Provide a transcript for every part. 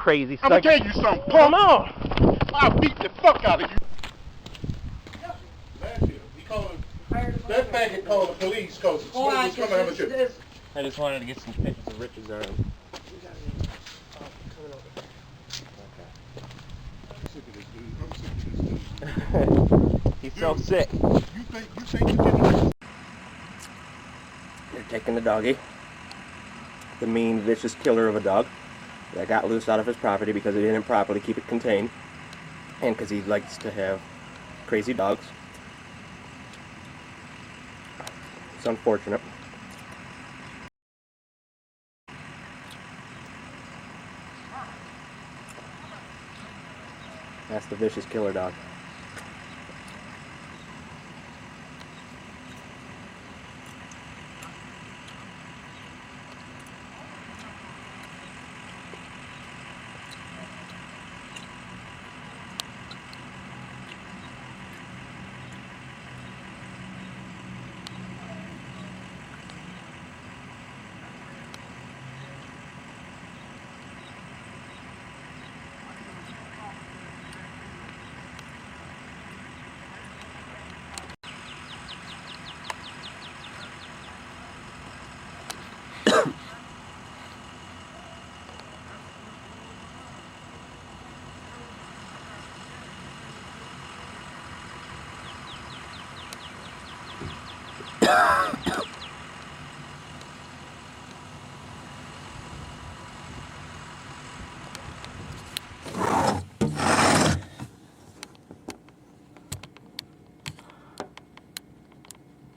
crazy I'm sucker. gonna tell you something, punk. Come on. I'll beat the fuck out of you. Last year, he called. That faggot called the police because the smoke was coming out of the ship. I just wanted to get some pictures of Richard's arm. I'm sick of this dude. He's so sick. You think you did? They're taking the doggy, the mean, vicious killer of a dog that got loose out of his property because he didn't properly keep it contained, and because he likes to have crazy dogs. It's unfortunate. That's the vicious killer dog.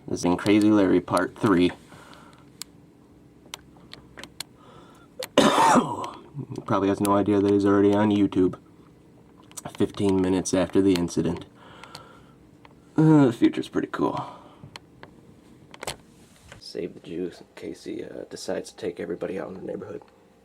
This is in Crazy Larry Part 3. Probably has no idea that he's already on YouTube. 15 minutes after the incident. The future's pretty cool. Save the juice in case he decides to take everybody out in the neighborhood.